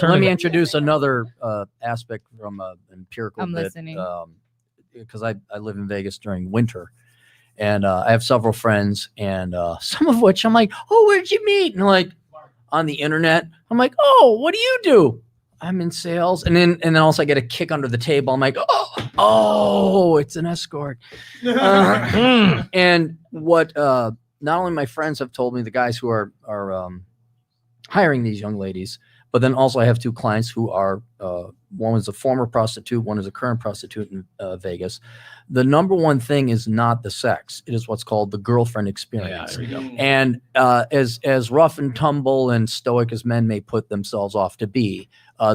Let me introduce another aspect from an empirical I'm bit. listening. Because I live in Vegas during winter. And I have several friends, and some of which I'm like, oh, where'd you meet? And like, on the internet. I'm like, oh, what do you do? I'm in sales. And then also I get a kick under the table. I'm like, oh, it's an escort. And what not only my friends have told me, the guys who are hiring these young ladies, but then also I have two clients who are, one is a former prostitute, one is a current prostitute in Vegas. The number one thing is not the sex. It is what's called the girlfriend experience. Yeah, there you go. And as rough and tumble and stoic as men may put themselves off to be,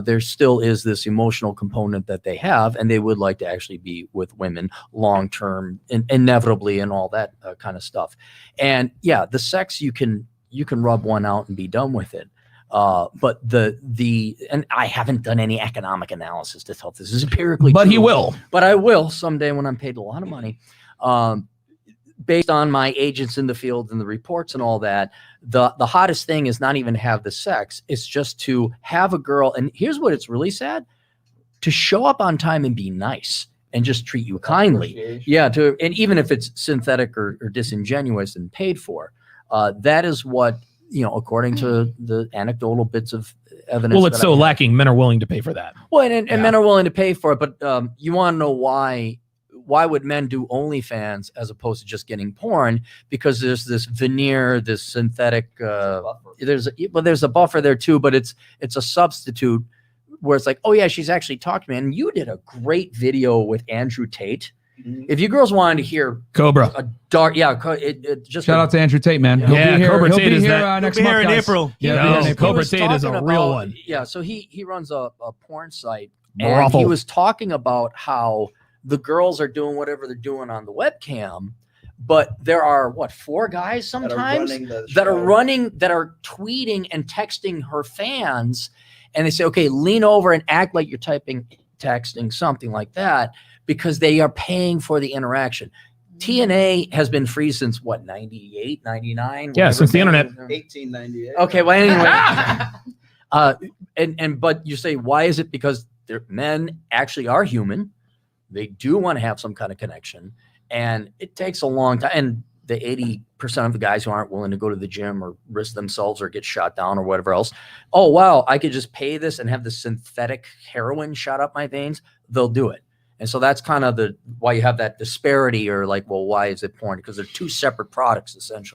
there still is this emotional component that they have, and they would like to actually be with women long term, inevitably, and all that kind of stuff. And yeah, the sex, you can rub one out and be done with it. But and I haven't done any economic analysis to tell if this is empirically But true, he will. But I will someday when I'm paid a lot of money. Based on my agents in the field and the reports and all that, the hottest thing is not even to have the sex. It's just to have a girl. And here's what it's really sad: to show up on time and be nice and just treat you kindly. Yeah. And even if it's synthetic or disingenuous and paid for, that is what, according to the anecdotal bits of evidence. Well, it's so lacking. Men are willing to pay for that. Well, and men are willing to pay for it. But you want to know why would men do OnlyFans as opposed to just getting porn? Because there's this veneer, this synthetic, there's a buffer there too, but it's a substitute where it's like, oh yeah, she's actually talked to me. And you did a great video with Andrew Tate. If you girls wanted to hear Cobra, a dark, just shout out to Andrew Tate, man. Yeah, Cobra Tate is next month, in guys. April. Yeah, Cobra Tate is a real one. Yeah, so he runs a porn site, Brothel. and he was talking about how the girls are doing whatever they're doing on the webcam, but there are 4 guys sometimes that are tweeting and texting her fans, and they say, okay, lean over and act like you're texting something like that, because they are paying for the interaction. TNA has been free since 98, 99? Yeah, since the internet. 1898. Okay, well anyway, but you say, why is it? Because men actually are human. They do want to have some kind of connection, and it takes a long time. And the 80% of the guys who aren't willing to go to the gym or risk themselves or get shot down or whatever else, oh wow, I could just pay this and have the synthetic heroin shot up my veins. They'll do it. And so that's kind of why you have that disparity, or like, well, why is it porn? Because they're two separate products essentially.